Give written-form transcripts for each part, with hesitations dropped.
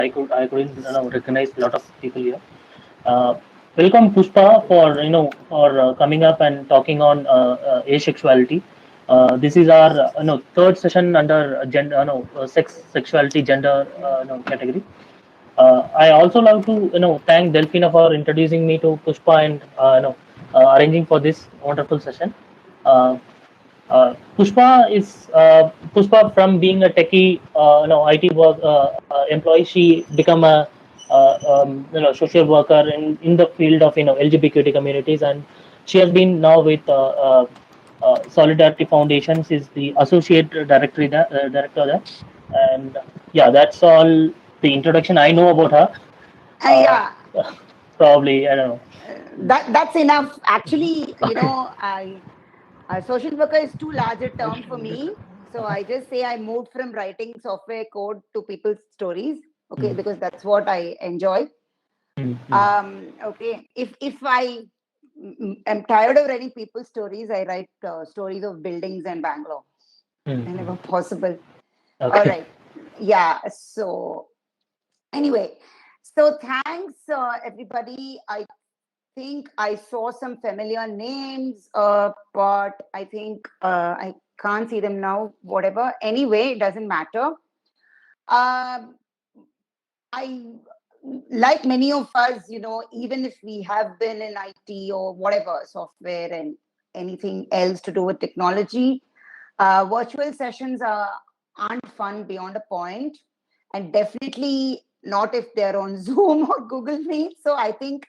I couldn't recognize a lot of people here. Uh, Welcome Puspha for coming up and talking on asexuality. This is our third session under gender, sex, sexuality, gender category. I also love to thank Delphina for introducing me to Pushpa and arranging for this wonderful session. Uh, Pushpa from being a techie, IT work employee. She become a social worker in the field of LGBTQ communities, and she has been now with Solidarity Foundation. She's the associate director there, and yeah, that's all the introduction I know about her. Uh, Yeah, Probably I don't know. that's enough. Actually, social worker is too large a term for me. So I just say I moved from writing software code to people's stories. Okay, Mm, because that's what I enjoy. mm, mm, Okay, if I am tired of writing people's stories, I write stories of buildings and Bangalore mm, whenever mm. possible. All Okay. right. Yeah. So anyway, so thanks everybody. I think I saw some familiar names, but I think I can't see them now. Whatever. Anyway, it doesn't matter. Um, I, like many of us, even if we have been in IT or whatever, software and anything else to do with technology, virtual sessions aren't fun beyond a point, and definitely not if they're on Zoom or Google Meet. So I think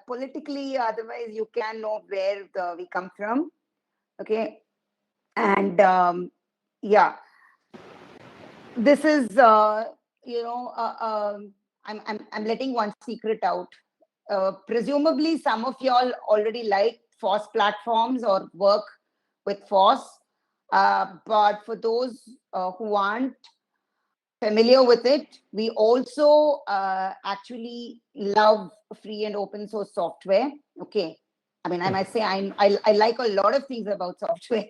politically, otherwise, you can know where we come from. Okay. And yeah, this is, I'm letting one secret out. Presumably, some of y'all already like FOSS platforms or work with FOSS. But for those who aren't familiar with it, we also actually love free and open source software. Okay. I mean, I must say, I like a lot of things about software,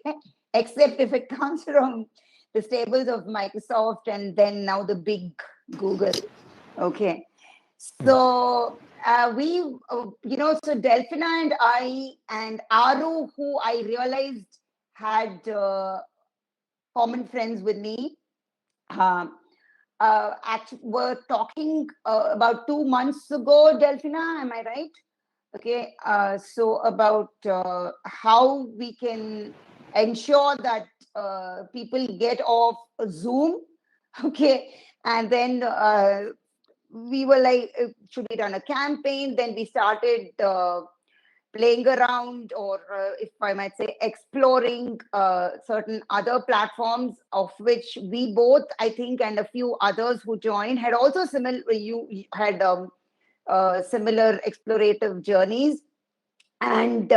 except if it comes from the stables of Microsoft and then now the big Google. Okay. So so Delphina and I and Aru, who I realized had common friends with me, um, actually were talking about 2 months ago, Delphina, am I right? Okay, so about how we can ensure that people get off Zoom, okay, and then we were like, should we run a campaign? Then we started playing around, or if I might say, exploring certain other platforms, of which we both, I think, and a few others who joined had also similar. You had similar explorative journeys, and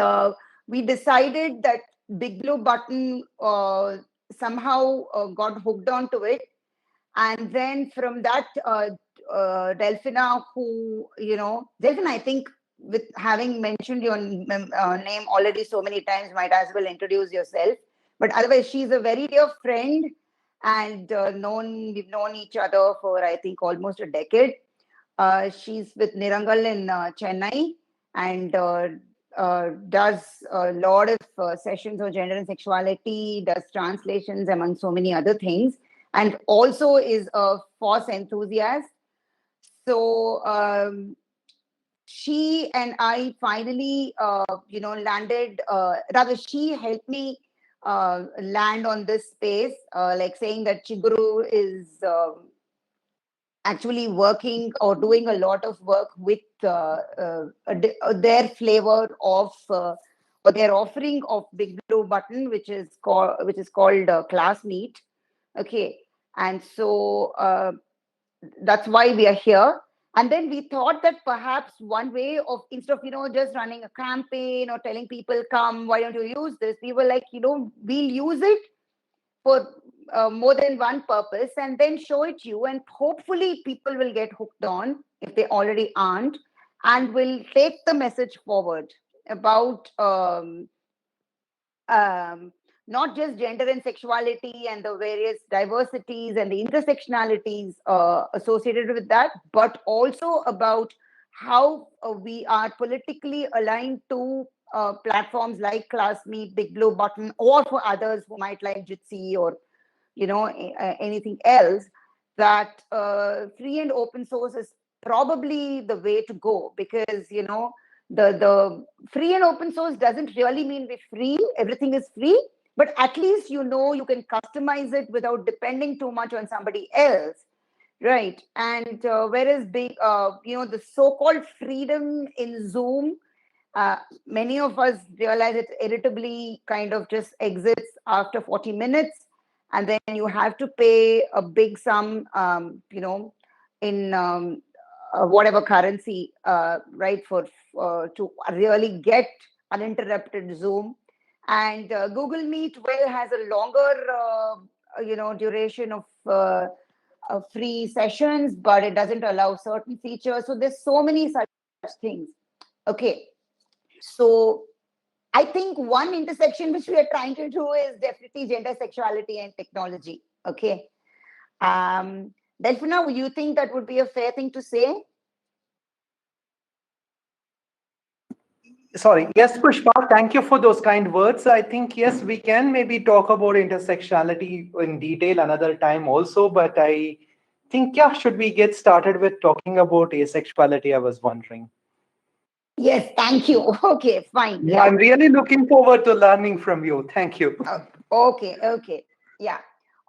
we decided that Big Blue Button somehow got hooked onto it, and then from that, Delphina, Delphina, I think, with having mentioned your name already so many times, might as well introduce yourself. But otherwise, she's a very dear friend, and we've known each other for, I think, almost a decade. She's with Nirangal in Chennai, and does a lot of sessions on gender and sexuality, does translations, among so many other things, and also is a FOSS enthusiast. So she and I finally, landed, rather, she helped me land on this space, like saying that Chiguru is actually working or doing a lot of work with their flavor of or their offering of Big Blue Button, which is called Class Meet. Okay, and so that's why we are here. And then we thought that perhaps one way of, instead of just running a campaign or telling people, come, why don't you use this, we were like, we'll use it for more than one purpose, and then show it to you, and hopefully people will get hooked on if they already aren't, and will take the message forward about not just gender and sexuality and the various diversities and the intersectionalities associated with that, but also about how we are politically aligned to platforms like Classme, Big Blue Button, or for others who might like Jitsi or anything else, that free and open source is probably the way to go, because the free and open source doesn't really mean we're free, everything is free, but at least you can customize it without depending too much on somebody else, right? And whereas the so-called freedom in Zoom, many of us realize it irritably kind of just exits after 40 minutes, and then you have to pay a big sum, in whatever currency, right, for to really get uninterrupted Zoom. And Google Meet has a longer, duration of free sessions, but it doesn't allow certain features. So there's so many such things. Okay, so I think one intersection which we are trying to do is definitely gender, sexuality, and technology. Okay. Delphina, you think that would be a fair thing to say? Sorry. Yes, Pushpa, thank you for those kind words. I think, yes, we can maybe talk about intersectionality in detail another time also, but I think, yeah, should we get started with talking about asexuality? I was wondering. Yes, thank you. Okay, fine. Yeah, I'm really looking forward to learning from you. Thank you. Okay. Yeah.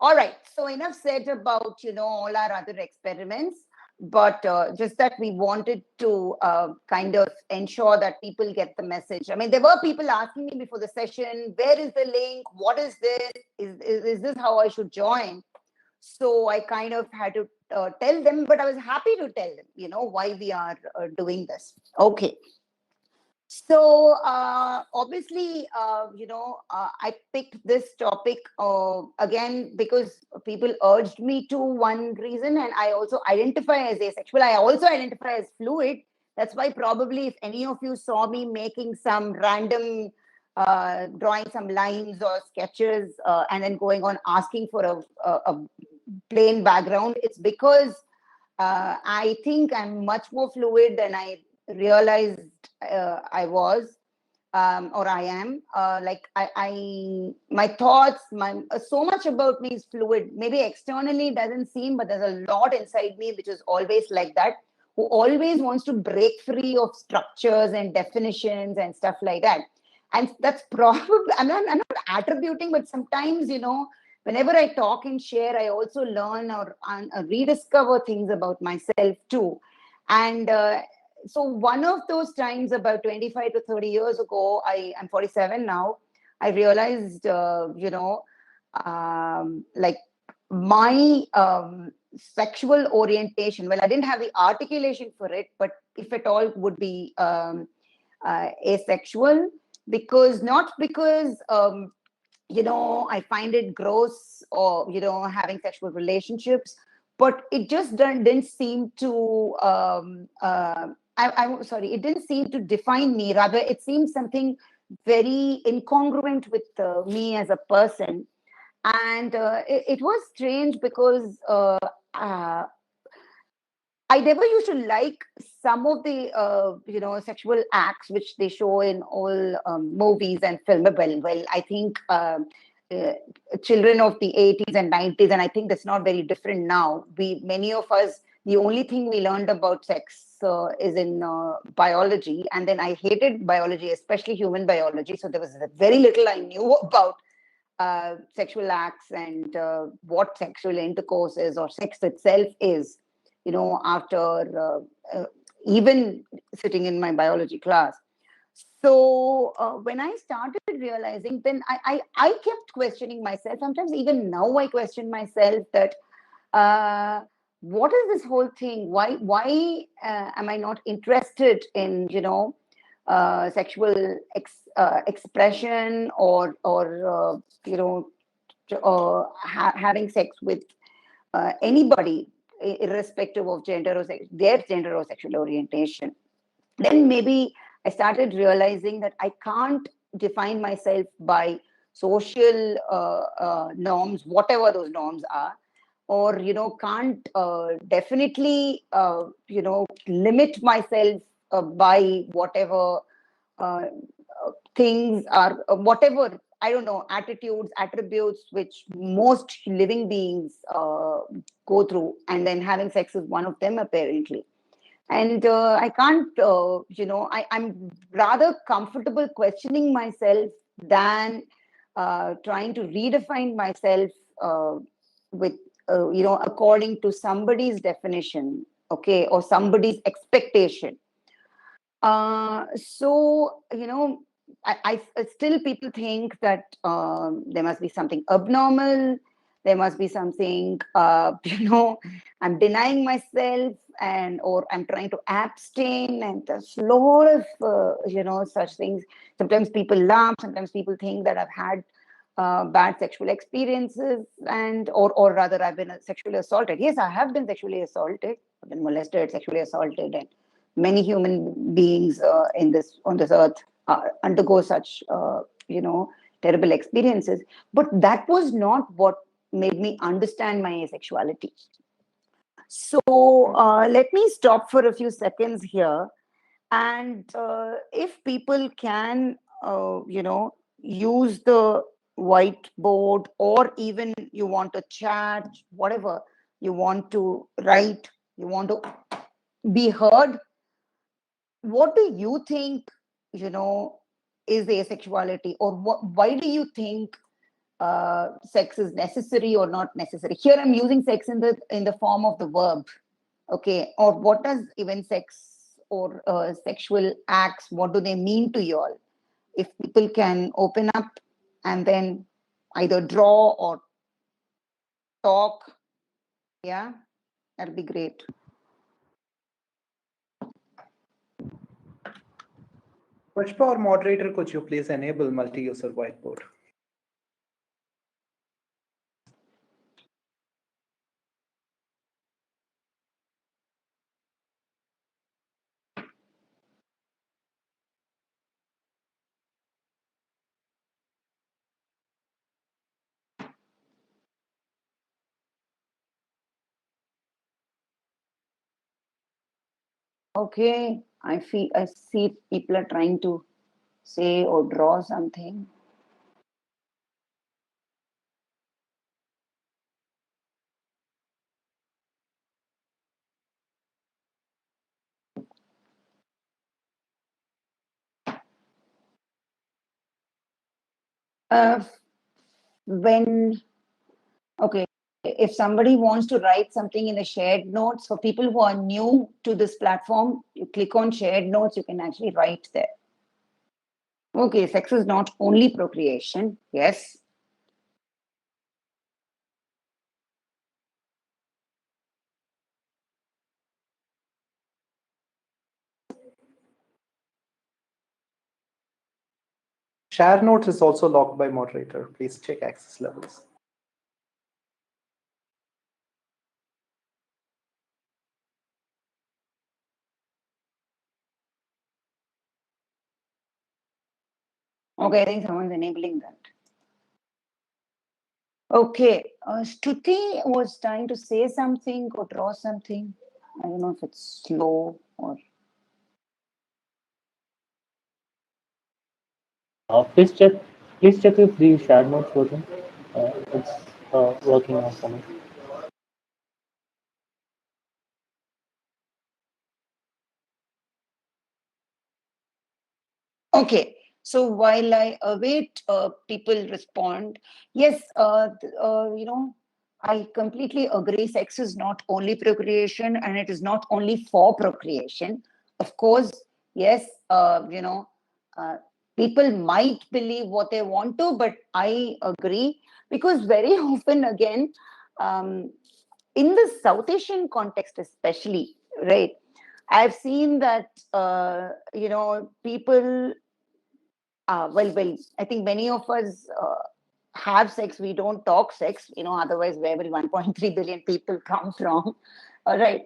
All right. So enough said about, all our other experiments, but just that we wanted to kind of ensure that people get the message. I mean, there were people asking me before the session, where is the link? What is this? Is this how I should join? So I kind of had to tell them, but I was happy to tell them, why we are doing this. Okay. So obviously, I picked this topic again because people urged me to, one reason, and I also identify as asexual. I also identify as fluid. That's why probably if any of you saw me making some random, drawing some lines or sketches, and then going on asking for a plain background, it's because I think I'm much more fluid than I realized I was, or I am. My thoughts, so much about me is fluid. Maybe externally it doesn't seem, but there's a lot inside me which is always like that, who always wants to break free of structures and definitions and stuff like that. And that's probably, I'm not attributing, but sometimes, whenever I talk and share, I also learn or rediscover things about myself too. And so one of those times about 25 to 30 years ago, I'm 47 now, I realized, like my sexual orientation, well, I didn't have the articulation for it, but if at all would be asexual, not because I find it gross or having sexual relationships, but it just didn't seem to I'm sorry, it didn't seem to define me. Rather, it seemed something very incongruent with me as a person. And it was strange because I never used to like some of the sexual acts which they show in all movies and film. Well, I think children of the 80s and 90s, and I think that's not very different now. Many of us, the only thing we learned about sex is in biology, and then I hated biology, especially human biology. So there was very little I knew about sexual acts and what sexual intercourse is or sex itself is. After even sitting in my biology class. So when I started realizing, then I kept questioning myself. Sometimes even now I question myself that what is this whole thing? Why am I not interested in sexual expression or having sex with anybody, irrespective of their gender or sexual orientation? Then maybe I started realizing that I can't define myself by social norms, whatever those norms are, or can't definitely limit myself by whatever things are, whatever, I don't know, attitudes, attributes which most living beings go through, and then having sex is one of them apparently. And I can't, I'm rather comfortable questioning myself than trying to redefine myself with, according to somebody's definition, okay, or somebody's expectation. So, I still, people think that there must be something abnormal. There must be something, I'm denying myself, or I'm trying to abstain. And there's a lot of, such things. Sometimes people laugh. Sometimes people think that I've had bad sexual experiences, or rather I've been sexually assaulted. Yes, I have been sexually assaulted. I've been molested, sexually assaulted, and many human beings on this earth undergo such terrible experiences. But that was not what made me understand my asexuality. So let me stop for a few seconds here, and if people can use the whiteboard, or even you want to chat, whatever you want to write, you want to be heard, what do you think, is the asexuality, or why do you think sex is necessary or not necessary? Here I'm using sex in the form of the verb, okay? Or what does even sex or sexual acts, what do they mean to you all? If people can open up and then either draw or talk, yeah, that'll be great. Pushpa or moderator, could you please enable multi-user whiteboard? Okay, I see people are trying to say or draw something. When, okay, if somebody wants to write something in the shared notes, for people who are new to this platform, you click on shared notes, you can actually write there. Okay, sex is not only procreation. Yes. Share notes is also locked by moderator. Please check access levels. Okay, I think someone's enabling that. Okay, Stuti was trying to say something or draw something. I don't know if it's slow or... Please check. Please check if the share notes working. It's working now for me. Okay, so while I await people respond, yes, I completely agree. Sex is not only procreation, and it is not only for procreation. Of course, yes, people might believe what they want to, but I agree, because very often, again, in the South Asian context, especially, right? I've seen that people. Well, I think many of us have sex. We don't talk sex, otherwise where will 1.3 billion people come from? All right.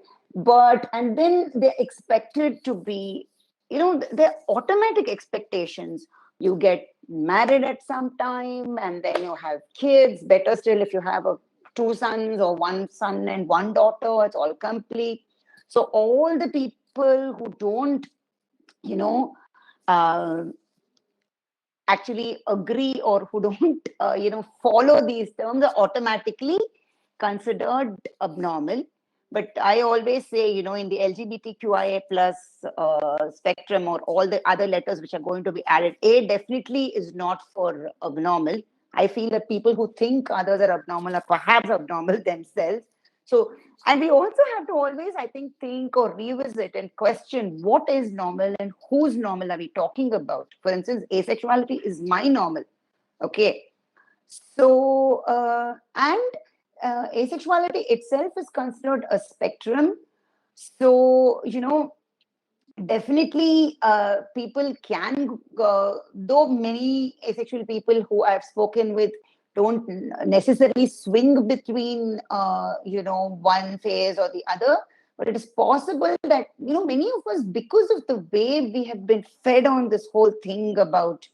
And then they're expected to be, their automatic expectations you get married at some time, and then you have kids. Better still, if you have two sons or one son and one daughter, it's all complete. So all the people who don't, uh, actually agree, or who don't, follow these terms, are automatically considered abnormal. But I always say, in the LGBTQIA plus spectrum, or all the other letters which are going to be added, A definitely is not for abnormal. I feel that people who think others are abnormal are perhaps abnormal themselves. So, and we also have to always, I think or revisit and question what is normal and whose normal are we talking about. For instance, asexuality is my normal. Okay. So, and asexuality itself is considered a spectrum. So, definitely people can, though many asexual people who I've spoken with don't necessarily swing between, one phase or the other. But it is possible that, many of us, because of the way we have been fed on this whole thing about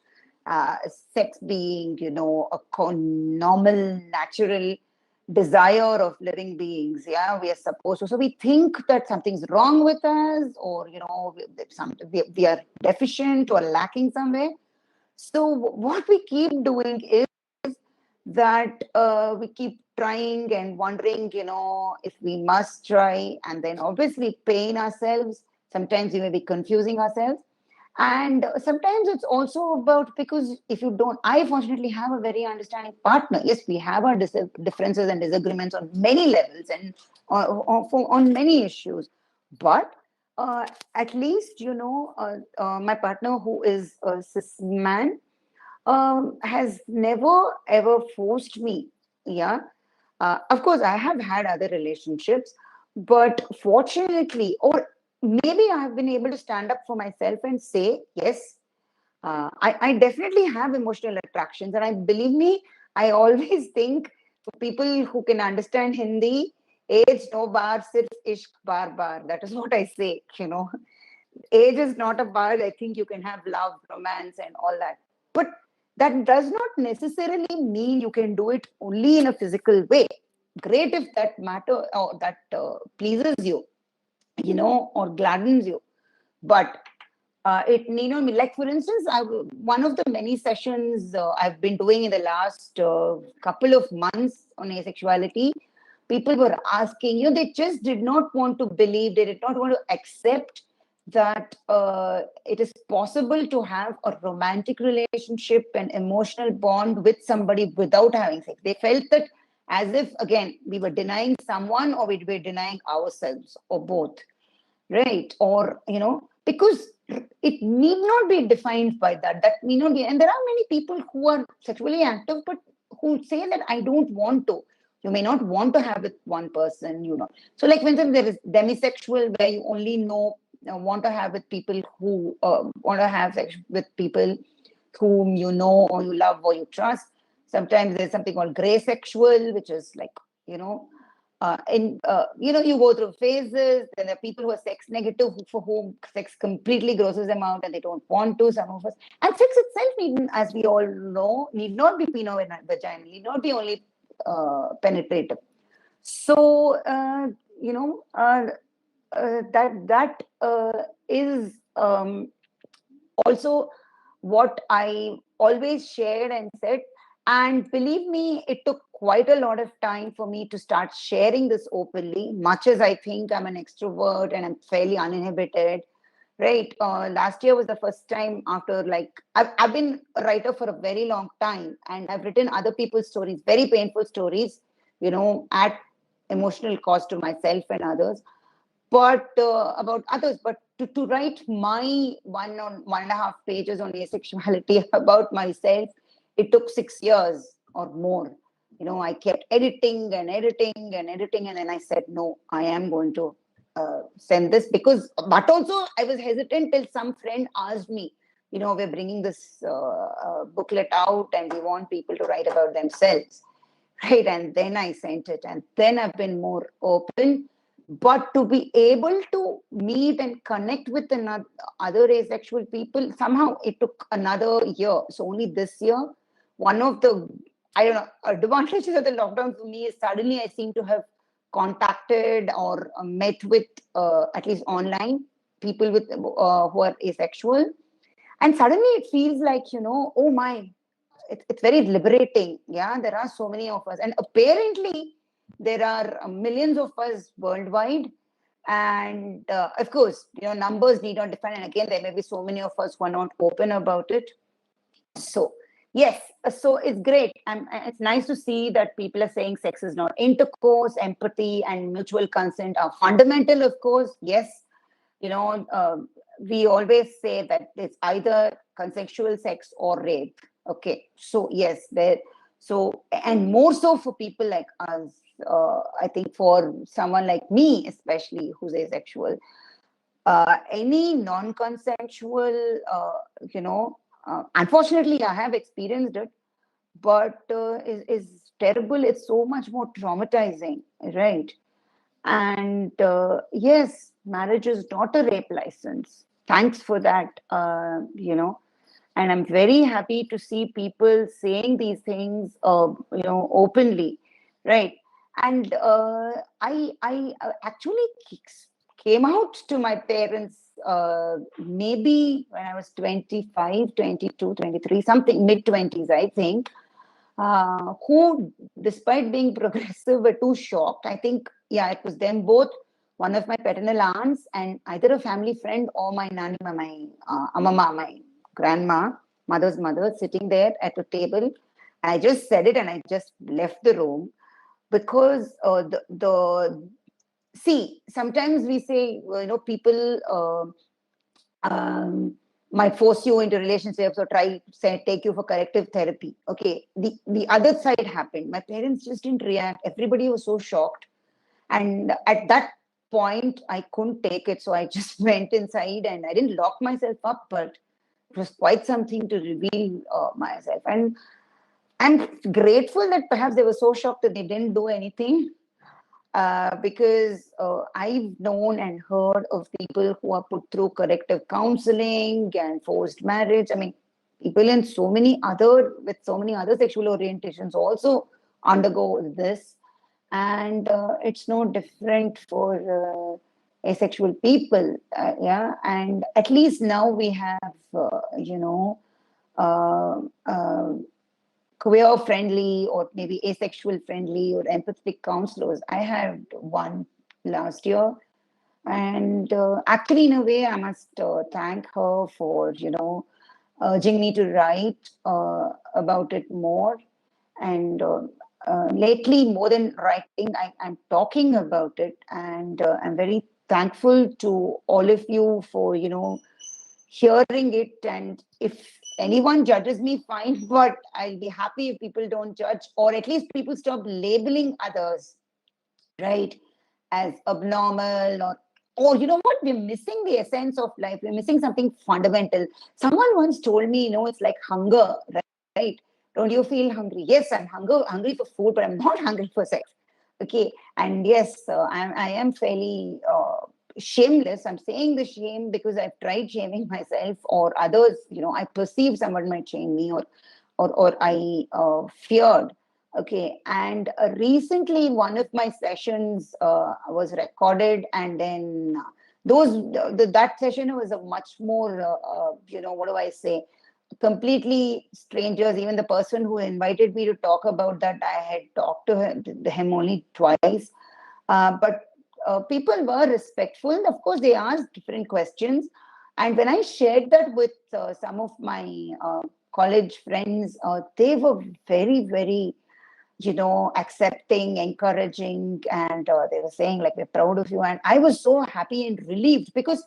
sex being, a normal, natural desire of living beings. Yeah, we are supposed to. So we think that something's wrong with us, or, we are deficient or lacking somewhere. So what we keep doing is that we keep trying and wondering, if we must try, and then obviously pain ourselves. Sometimes we may be confusing ourselves. And sometimes it's also about, because if you don't, I fortunately have a very understanding partner. Yes, we have our differences and disagreements on many levels and on many issues. But at least, my partner, who is a cis man, has never ever forced me. Yeah. Of course, I have had other relationships, but fortunately, or maybe I have been able to stand up for myself and say, yes, I definitely have emotional attractions. And I believe me, I always think, for people who can understand Hindi, age no bar, sirf ishq bar bar. That is what I say, Age is not a bar. I think you can have love, romance, and all that. But that does not necessarily mean you can do it only in a physical way. Great if that matter, or that pleases you, or gladdens you. But it need not be, like, for instance, one of the many sessions I've been doing in the last couple of months on asexuality, people were asking, they just did not want to believe, they did not want to accept that it is possible to have a romantic relationship and emotional bond with somebody without having sex. They felt that, as if, again, we were denying someone, or we were denying ourselves, or both. Right? Or, because it need not be defined by that. That need not be. And there are many people who are sexually active, but who say that I don't want to. You may not want to have with one person, So, like, for instance, there is demisexual, where you only want to have with people who want to have sex with people whom you know, or you love, or you trust. Sometimes there's something called gray sexual, which is like, you go through phases. Then there are people who are sex negative, for whom sex completely grosses them out and they don't want to, some of us. And sex itself, as we all know, need not be vaginal, need not be only penetrative. So, that is also what I always shared and said. And believe me, it took quite a lot of time for me to start sharing this openly, much as I think I'm an extrovert and I'm fairly uninhibited. Right. Last year was the first time after, like, I've been a writer for a very long time, and I've written other people's stories, very painful stories, at emotional cost to myself and others. But about others, but to write my 1.5 pages on asexuality about myself, it took 6 years or more. I kept editing and editing and editing, and then I said, no, I am going to send this, but also I was hesitant till some friend asked me, we're bringing this booklet out and we want people to write about themselves. Right. And then I sent it, and then I've been more open. But to be able to meet and connect with another other asexual people, somehow it took another year. So only this year, one of the, I don't know, advantages of the lockdown for me is suddenly I seem to have contacted or met with, at least online, people with who are asexual. And suddenly it feels like, oh my, it's very liberating. Yeah, there are so many of us. And apparently, there are millions of us worldwide. And of course, numbers need not define. And again, there may be so many of us who are not open about it. So, yes, so it's great. It's nice to see that people are saying sex is not intercourse, empathy, and mutual consent are fundamental, of course. Yes, we always say that it's either consensual sex or rape. Okay, so yes, and more so for people like us. I think for someone like me, especially who's asexual, any non-consensual, unfortunately, I have experienced it, but is terrible. It's so much more traumatizing, right? And yes, marriage is not a rape license. Thanks for that, And I'm very happy to see people saying these things, openly, right? And I actually came out to my parents maybe when I was 25, 22, 23, something, mid-20s, I think, who, despite being progressive, were too shocked. I think, yeah, it was them both, one of my paternal aunts, and either a family friend or my nanny, my amama, my grandma, mother's mother, sitting there at a table. And I just said it and I just left the room because see, sometimes we say, people might force you into relationships or take you for corrective therapy. Okay, the other side happened. My parents just didn't react. Everybody was so shocked, and at that point, I couldn't take it, so I just went inside and I didn't lock myself up, but it was quite something to reveal myself. And I'm grateful that perhaps they were so shocked that they didn't do anything. Because I've known and heard of people who are put through corrective counseling and forced marriage. I mean, people with so many other sexual orientations also undergo this, and it's no different for asexual people. Yeah, and at least now we have, uh, uh, queer friendly or maybe asexual friendly or empathetic counselors. I had one last year, and actually, in a way, I must thank her for urging me to write about it more. And lately, more than writing, I'm talking about it, and I'm very thankful to all of you for hearing it. And if anyone judges me, fine, but I'll be happy if people don't judge, or at least people stop labeling others, right, as abnormal, or you know what, we're missing the essence of life. We're missing something fundamental. Someone once told me, it's like hunger, right? Don't you feel hungry? Yes, I'm hungry for food, but I'm not hungry for sex. Okay, and yes, I am fairly shameless. I'm saying the shame because I've tried shaming myself or others. I perceive someone might shame me, or I feared. Okay, and recently one of my sessions was recorded, and then that session was a much more, what do I say? Completely strangers. Even the person who invited me to talk about that, I had talked to him only twice, but people were respectful. Of course, they asked different questions. And when I shared that with some of my college friends, they were very, very, accepting, encouraging. And they were saying, like, we're proud of you. And I was so happy and relieved because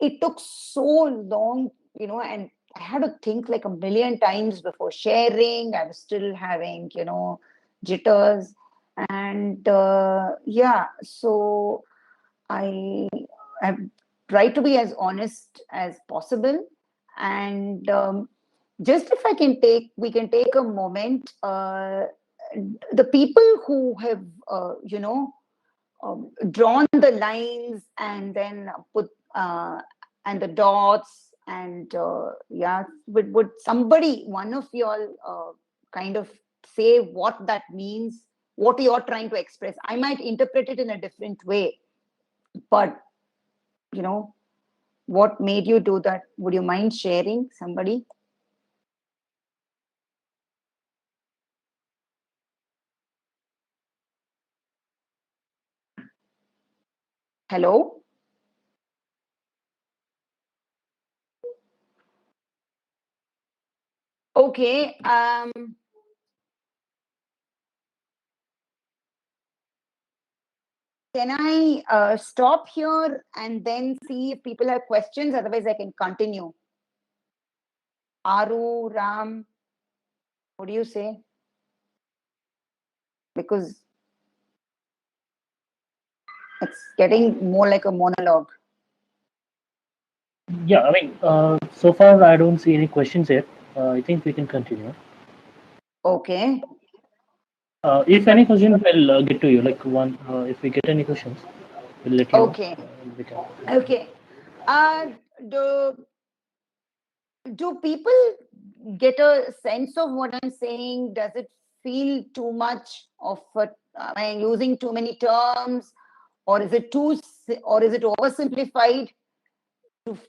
it took so long, and I had to think like a million times before sharing. I was still having, jitters. And yeah, so I have tried to be as honest as possible. And just if we can take a moment, the people who have, drawn the lines and then put and the dots and yeah, would somebody, one of you all, kind of say what that means, what you're trying to express? I might interpret it in a different way, but what made you do that? Would you mind sharing, somebody? Hello? Okay. Can I stop here and then see if people have questions? Otherwise, I can continue. Aru, Ram, what do you say? Because it's getting more like a monologue. Yeah, I mean, so far I don't see any questions yet. I think we can continue. Okay. If any questions, we'll get to you. Like one, if we get any questions, we'll let you know. Okay. We can. Okay. Do people get a sense of what I'm saying? Does it feel too much of am I using too many terms, or is it oversimplified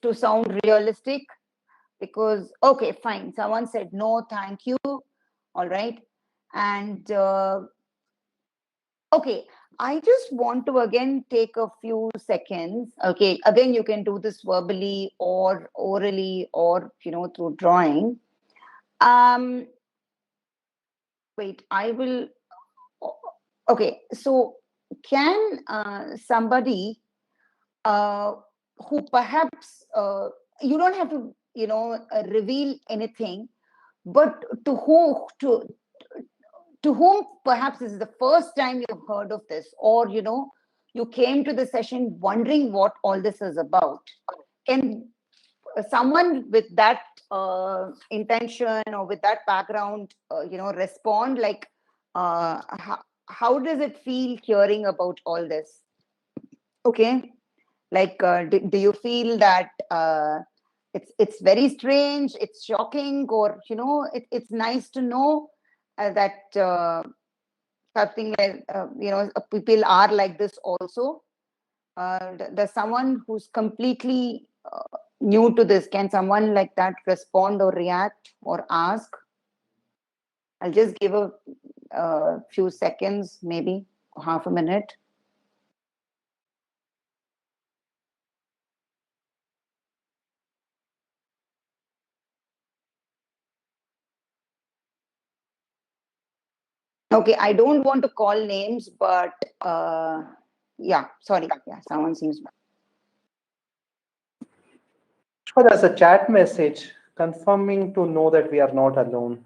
to sound realistic? Because okay, fine, someone said no, thank you, all right, and okay, I just want to again take a few seconds. Okay, again, you can do this verbally or orally or through drawing. Wait, I will. Okay, so can somebody who perhaps you don't have to reveal anything, but to whom perhaps this is the first time you've heard of this, or you came to the session wondering what all this is about, can someone with that intention or with that background respond, like how does it feel hearing about all this? Okay, like do you feel that it's very strange, it's shocking, or it's nice to know that something like people are like this also? Does someone who's completely new to this, can someone like that respond or react or ask? I'll just give a few seconds, maybe half a minute. Okay, I don't want to call names, but yeah, sorry. Yeah, someone seems. Oh, there's a chat message confirming to know that we are not alone.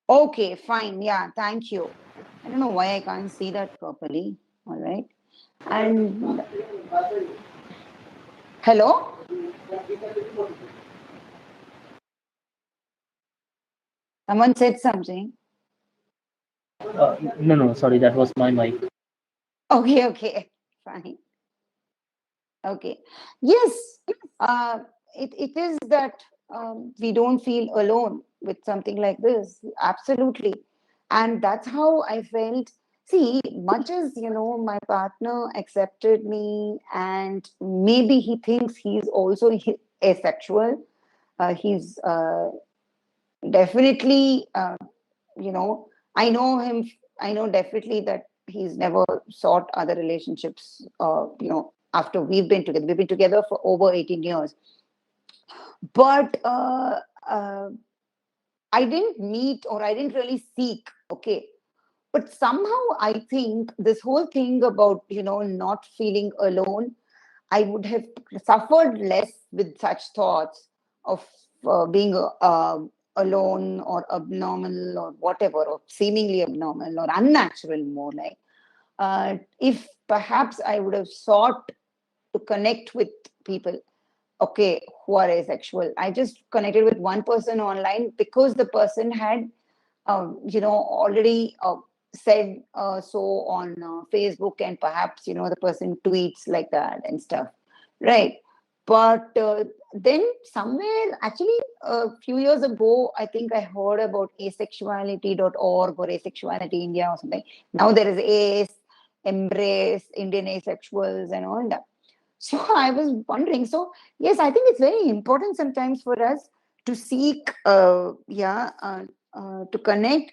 Okay, fine. Yeah, thank you. I don't know why I can't see that properly. All right. And hello? Someone said something. No, sorry, that was my mic. Okay, fine. Okay. Yes, it is that we don't feel alone with something like this. Absolutely. And that's how I felt. See, much as, my partner accepted me, and maybe he thinks he's also asexual. He's definitely, I know him. I know definitely that he's never sought other relationships, after we've been together. We've been together for over 18 years. But I didn't meet, or I didn't really seek. Okay. But somehow I think this whole thing about, not feeling alone, I would have suffered less with such thoughts of being alone or abnormal or whatever, or seemingly abnormal or unnatural, more like. If perhaps I would have sought to connect with people, okay, who are asexual. I just connected with one person online because the person had, already said so on Facebook, and perhaps the person tweets like that and stuff, right? But then somewhere, actually, a few years ago, I think I heard about asexuality.org or Asexuality India or something. Now there is ACE, Embrace Indian Asexuals and all that. So I was wondering. So yes, I think it's very important sometimes for us to seek, to connect,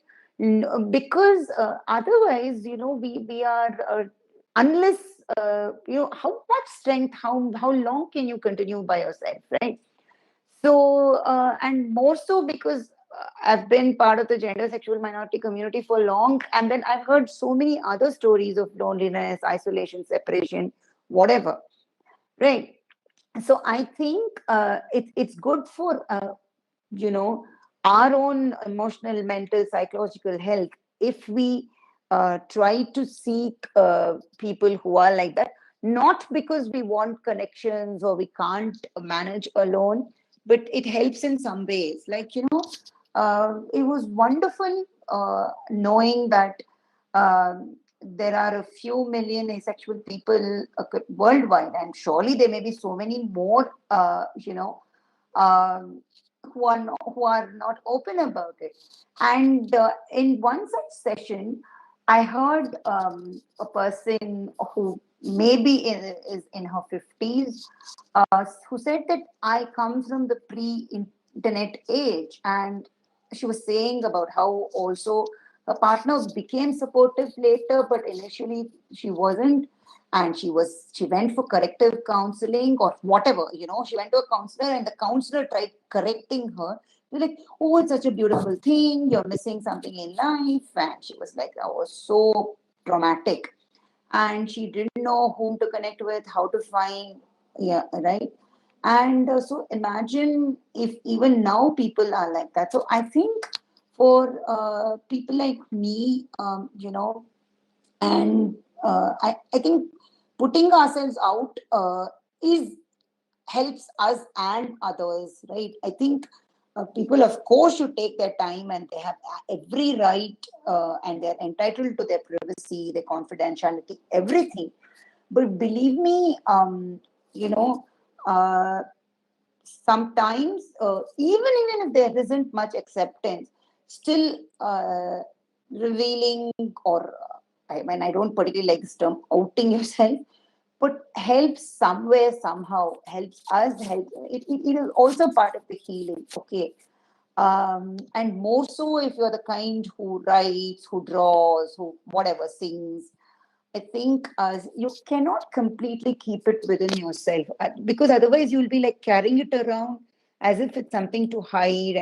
because otherwise, we are unless how much strength, how long can you continue by yourself, right? So and more so because I've been part of the gender sexual minority community for long, and then I've heard so many other stories of loneliness, isolation, separation, whatever, right? So I think it's good for you know our own emotional, mental, psychological health if we try to seek people who are like that, not because we want connections or we can't manage alone, but it helps in some ways. Like, it was wonderful knowing that there are a few million asexual people worldwide, and surely there may be so many more um, who are not open about it. And in one such session, I heard a person who maybe is in her 50s, who said that I come from the pre-internet age, and she was saying about how also her partner became supportive later, but initially she wasn't, and she went for corrective counseling or whatever. She went to a counselor, and the counselor tried correcting her. They're like, oh, it's such a beautiful thing, you're missing something in life. And she was like, that was so traumatic, and she didn't know whom to connect with, how to find. Yeah, right. And so imagine if even now people are like that. So I think for people like me, and I think putting ourselves out is helps us and others, right? I think people, of course, should take their time, and they have every right, and they're entitled to their privacy, their confidentiality, everything. But believe me, you know, uh, sometimes, even if there isn't much acceptance, still revealing, or I don't particularly like this term, outing yourself, but helps somewhere, somehow, helps us, it is also part of the healing, okay? And more so if you're the kind who writes, who draws, who whatever, sings. I think you cannot completely keep it within yourself, because otherwise you'll be like carrying it around as if it's something to hide,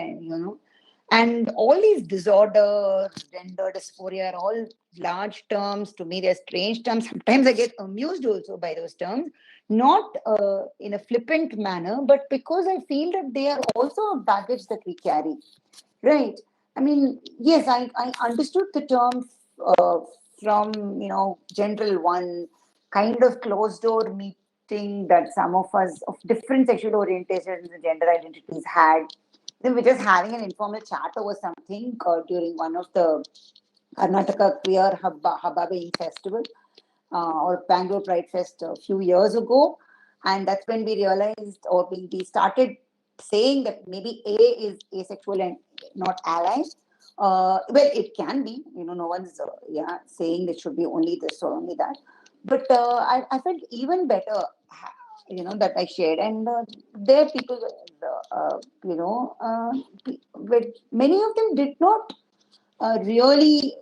and all these disorders, gender dysphoria, are all large terms. To me, they're strange terms. Sometimes I get amused also by those terms, not in a flippant manner, but because I feel that they are also a baggage that we carry, right? I mean, yes, I understood the term uh, from, general one, kind of closed door meeting that some of us of different sexual orientations and gender identities had. Then we're just having an informal chat over something during one of the Karnataka Queer Habbaing Festival, or Bangalore Pride Fest a few years ago. And that's when we realized, or we started saying that maybe A is asexual and not ally. Well, it can be, no one's saying it should be only this or only that. But I felt even better, that I shared. And there people, but many of them did not really,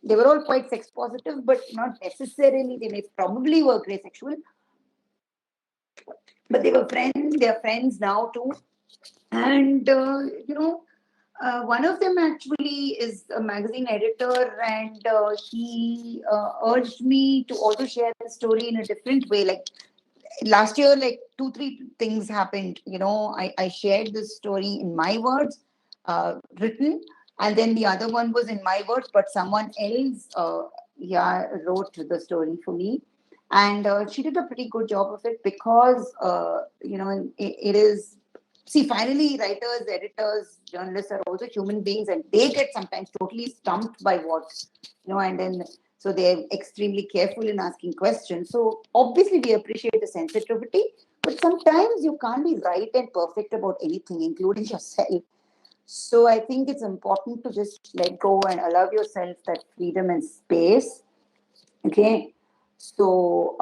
they were all quite sex positive, but not necessarily, they may probably were gray sexual, but they were friends, they are friends now too. And, one of them actually is a magazine editor, and he urged me to also share the story in a different way. Like last year, like 2-3 things happened. I shared this story in my words, written, and then the other one was in my words, but someone else, wrote the story for me, and she did a pretty good job of it, because it is see, finally, writers, editors, journalists are also human beings, and they get sometimes totally stumped by what, and then so they're extremely careful in asking questions. So obviously, we appreciate the sensitivity, but sometimes you can't be right and perfect about anything, including yourself. So I think it's important to just let go and allow yourself that freedom and space. Okay. So,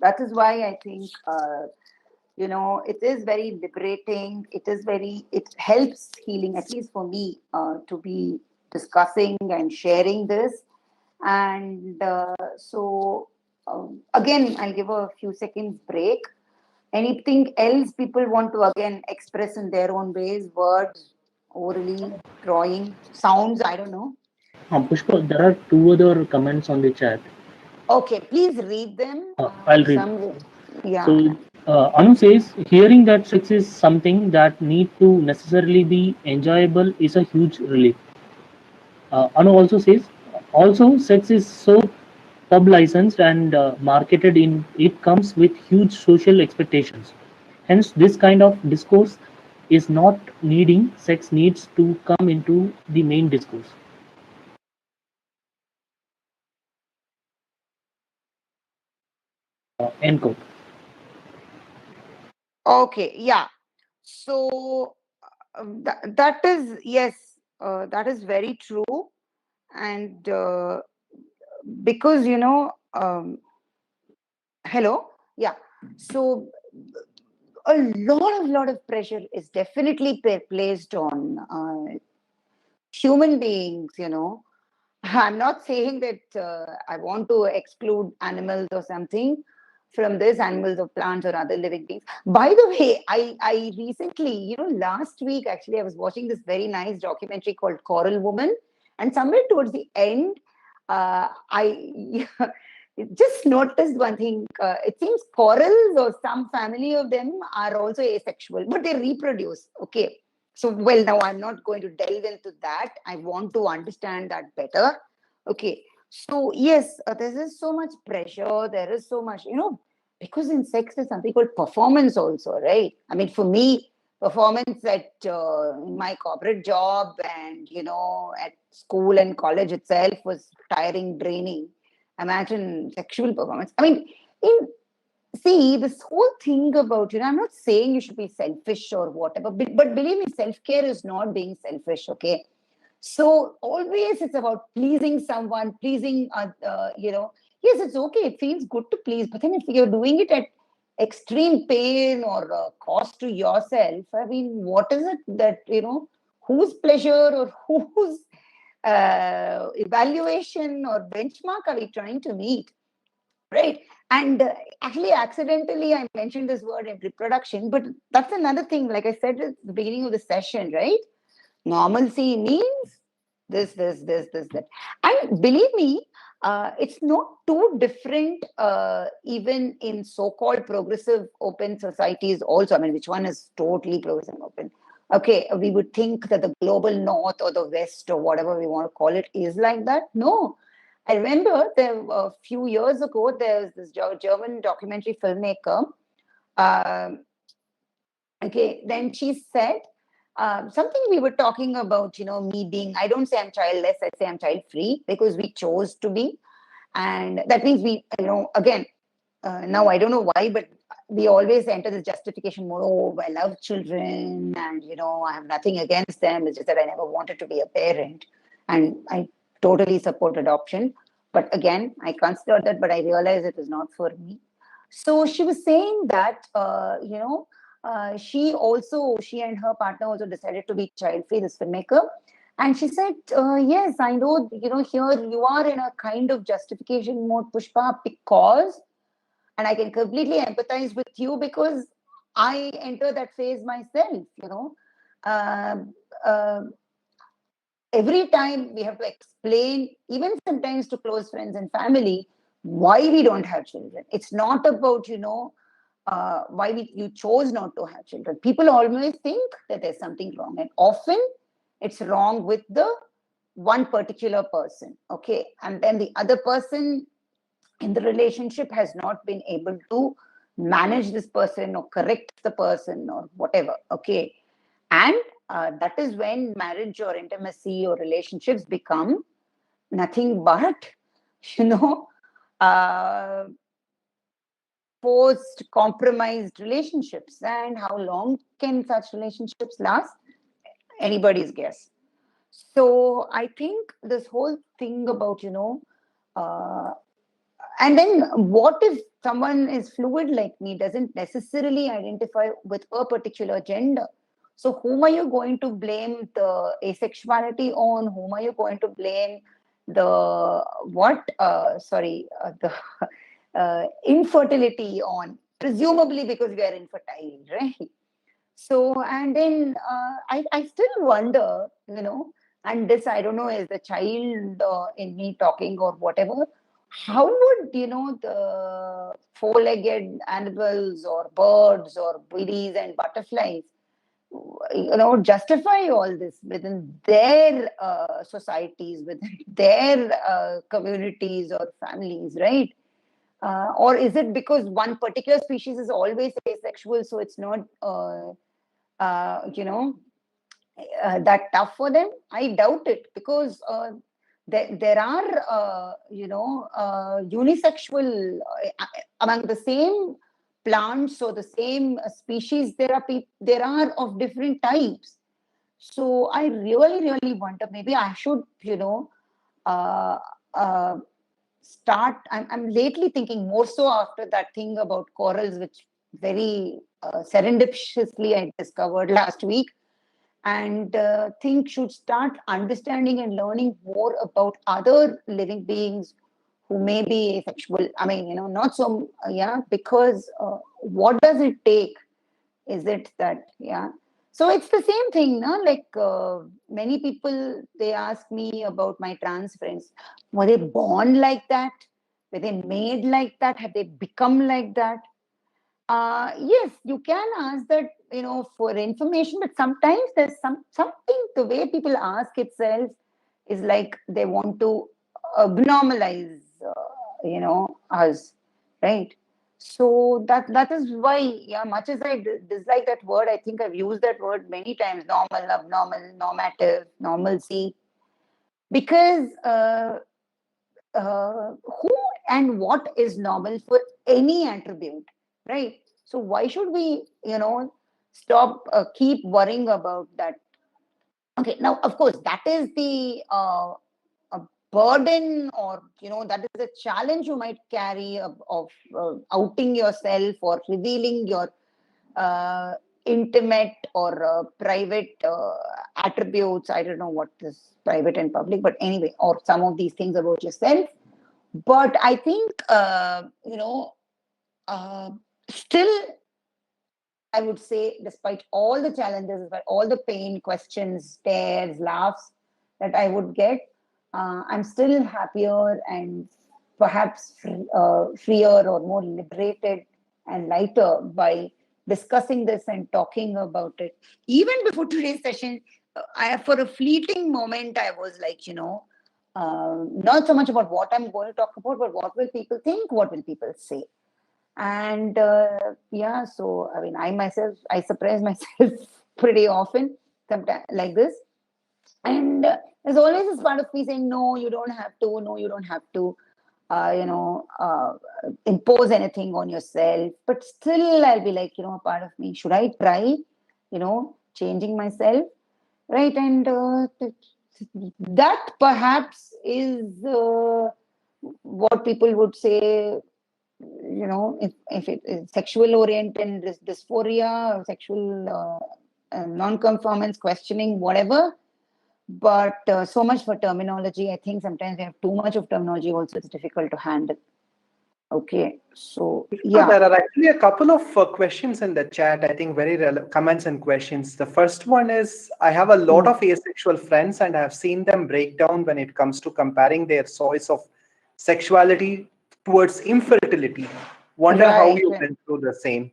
that is why I think, it is very liberating. It helps healing, at least for me, to be discussing and sharing this. And again, I'll give a few seconds break. Anything else people want to again express in their own ways, words, orally, drawing, sounds, I don't know. Pushpa, there are two other comments on the chat. Okay, please read them. I'll read. Yeah. So, Anu says, hearing that sex is something that need to necessarily be enjoyable is a huge relief. Anu also says, also sex is so pub licensed and marketed in, it comes with huge social expectations. Hence, this kind of discourse is not needing, sex needs to come into the main discourse. End quote. Okay, yeah. So that is, yes, that is very true. And because, hello, yeah. So a lot of pressure is definitely placed on human beings, I'm not saying that I want to exclude animals or something from this, animals or plants or other living beings. By the way, I recently, last week actually, I was watching this very nice documentary called Coral Woman. And somewhere towards the end, I just noticed one thing. It seems corals or some family of them are also asexual, but they reproduce. Okay. So, well, now I'm not going to delve into that. I want to understand that better. Okay. So, yes, there is so much pressure. There is so much, because in sex, there's something called performance also, right? I mean, for me, performance at my corporate job and, at school and college itself was tiring, draining. Imagine sexual performance. I mean, see, this whole thing about, I'm not saying you should be selfish or whatever, but believe me, self-care is not being selfish, okay? So always it's about pleasing someone, pleasing, yes, it's okay. It feels good to please, but then if you're doing it at extreme pain or cost to yourself, I mean, what is it that, whose pleasure or whose evaluation or benchmark are we trying to meet? Right. And actually, accidentally, I mentioned this word in reproduction, but that's another thing. Like I said at the beginning of the session, right? Normalcy means this, that. And believe me, it's not too different, even in so-called progressive open societies also. I mean, which one is totally progressive and open? Okay, we would think that the global north or the west or whatever we want to call it is like that. No. I remember there a few years ago, there was this German documentary filmmaker. Okay, then she said something we were talking about, me being, I don't say I'm childless, I say I'm child free because we chose to be. And that means we, again, now I don't know why, but we always enter this justification mode. Oh, I love children and, I have nothing against them. It's just that I never wanted to be a parent. And I totally support adoption. But again, I considered that, but I realized it was not for me. So she was saying that, she and her partner also decided to be child free, this filmmaker. And she said, yes, I know, here you are in a kind of justification mode, Pushpa, because, and I can completely empathize with you because I enter that phase myself, Uh, every time we have to explain, even sometimes to close friends and family, why we don't have children. It's not about, why you chose not to have children. People always think that there's something wrong, and often it's wrong with the one particular person, okay, and then the other person in the relationship has not been able to manage this person or correct the person or whatever. Okay. And that is when marriage or intimacy or relationships become nothing but, you know, post compromised relationships. And how long can such relationships last? Anybody's guess. So I think this whole thing about, and then what if someone is fluid like me, doesn't necessarily identify with a particular gender? So whom are you going to blame the asexuality on? Whom are you going to blame the the infertility on? Presumably because we are infertile, right? So, and then I still wonder, and this, I don't know, is the child in me talking or whatever. How would, the four-legged animals or birds or bees and butterflies, justify all this within their societies, within their communities or families, right? Or is it because one particular species is always asexual, so it's not, uh, you know, that tough for them? I doubt it, because there are, unisexual among the same plants or the same species. There are of different types. So I really, really wonder. Maybe I should, uh, uh, start. I'm lately thinking more so after that thing about corals, which very serendipitously I discovered last week, and think should start understanding and learning more about other living beings who may be asexual. I mean, not so, yeah, because what does it take? Is it that, yeah? So it's the same thing, no? Like many people, they ask me about my trans friends. Were they born like that? Were they made like that? Have they become like that? Yes, you can ask that, for information, but sometimes there's something, the way people ask itself is like they want to abnormalize, us, right? So that is why, yeah, much as I dislike that word, I think I've used that word many times: normal, abnormal, normative, normalcy, because who and what is normal for any attribute, right? So why should we, stop, keep worrying about that? Okay, now of course that is the a burden, or that is a challenge you might carry of outing yourself or revealing your uh, intimate or private attributes. I don't know what is private and public, but anyway, or some of these things about yourself. But I think, uh, still, I would say, despite all the challenges, despite all the pain, questions, stares, laughs that I would get, I'm still happier and perhaps freer or more liberated and lighter by discussing this and talking about it. Even before today's session, for a fleeting moment, I was like, not so much about what I'm going to talk about, but what will people think, what will people say? And yeah, so I mean, I surprise myself pretty often, sometimes like this. And there's always this part of me saying, no, you don't have to, no, you don't have to, impose anything on yourself. But still, I'll be like, a part of me, should I try, changing myself? Right. And that perhaps is what people would say, if it is sexual oriented dysphoria, sexual non-conformance, questioning, whatever. But so much for terminology. I think sometimes we have too much of terminology also. It's difficult to handle. Okay, so yeah. There are actually a couple of questions in the chat, I think very comments and questions. The first one is, I have a lot of asexual friends and I have seen them break down when it comes to comparing their choice of sexuality towards infertility. Wonder how you went through the same.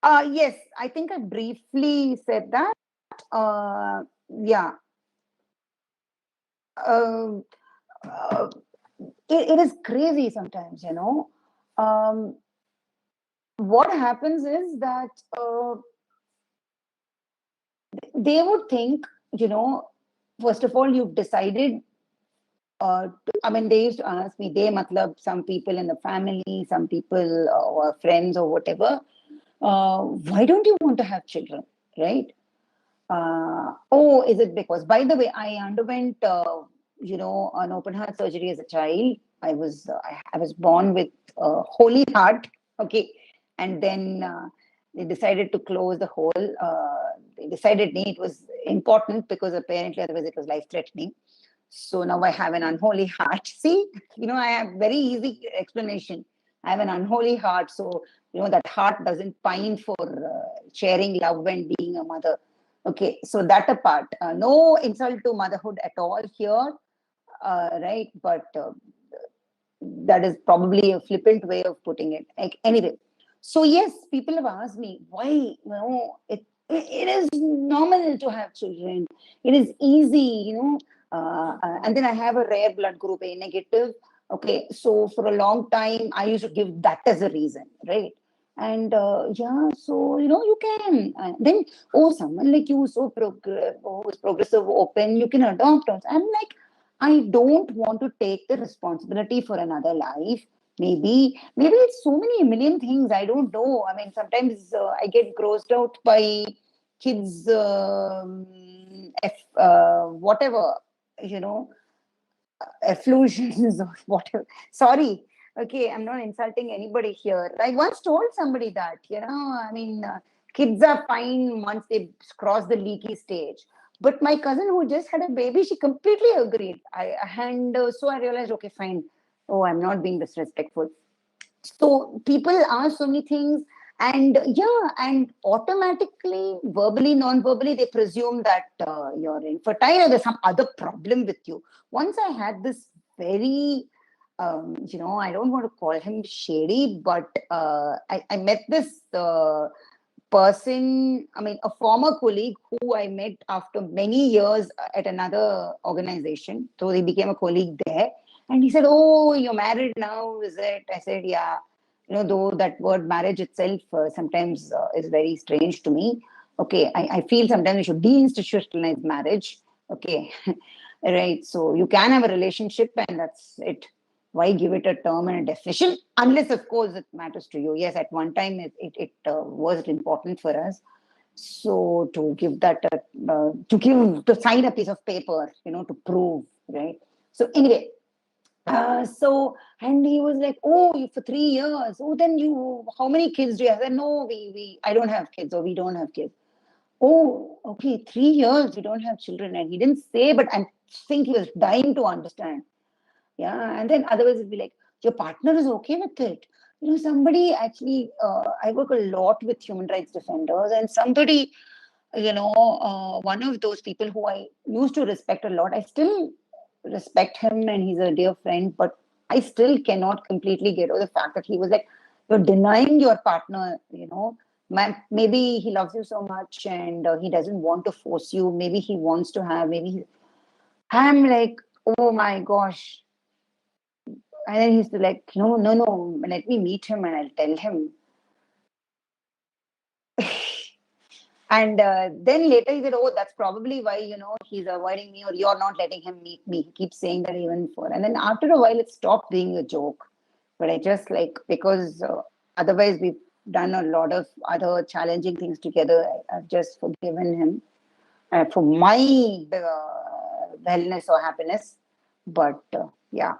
Yes, I think I briefly said that. Yeah. It is crazy sometimes, what happens is that they would think, first of all, you've decided. I mean, they used to ask me, they matlab, some people in the family, some people or friends or whatever, why don't you want to have children, right? Oh, is it because, by the way, I underwent, an open heart surgery as a child. I was born with a holy heart, okay, and then they decided to close the hole. They decided it was important because apparently otherwise it was life threatening. So now I have an unholy heart. See, I have very easy explanation. I have an unholy heart, so that heart doesn't pine for sharing love and being a mother. Okay, so that apart, no insult to motherhood at all here, right? But that is probably a flippant way of putting it. Like, anyway, so yes, people have asked me why. It is normal to have children. It is easy, and then I have a rare blood group A negative. Okay, so for a long time I used to give that as a reason, right? And yeah, so you can. Then, oh, someone like you, so progressive, open, you can adopt us. I'm like, I don't want to take the responsibility for another life. Maybe it's so many million things. I don't know. I mean, sometimes I get grossed out by kids, whatever, you know, efflusions or whatever. Sorry. Okay, I'm not insulting anybody here. I once told somebody that, I mean, kids are fine once they cross the leaky stage. But my cousin who just had a baby, she completely agreed. And so I realized, okay, fine. Oh, I'm not being disrespectful. So people ask so many things, and yeah, and automatically, verbally, non-verbally, they presume that you're infertile or there's some other problem with you. Once I had this very, I don't want to call him shady, but I met this person, I mean, a former colleague who I met after many years at another organization. So he became a colleague there. And he said, "Oh, you're married now, is it?" I said, "Yeah." Though that word marriage itself sometimes is very strange to me. Okay, I feel sometimes we should deinstitutionalize marriage. Okay, right. So you can have a relationship and that's it. Why give it a term and a definition? Unless, of course, it matters to you. Yes, at one time it was important for us. So to give that, to sign a piece of paper, to prove, right? So anyway, and he was like, "Oh, for 3 years. Oh, then how many kids do you have?" I said, "No, I don't have kids, or we don't have kids." "Oh, okay, 3 years, you don't have children." And he didn't say, but I think he was dying to understand. Yeah, and then otherwise it'd be like, your partner is okay with it. Somebody actually, I work a lot with human rights defenders, and somebody, one of those people who I used to respect a lot, I still respect him and he's a dear friend, but I still cannot completely get over the fact that he was like, you're denying your partner, maybe he loves you so much and he doesn't want to force you. Maybe he wants to have, I'm like, oh my gosh. And then he's like, no, no, no, let me meet him and I'll tell him. And then later he said, oh, that's probably why, he's avoiding me or you're not letting him meet me. He keeps saying that even before. And then after a while, it stopped being a joke. But I just because otherwise we've done a lot of other challenging things together. I've just forgiven him for my wellness or happiness. But yeah.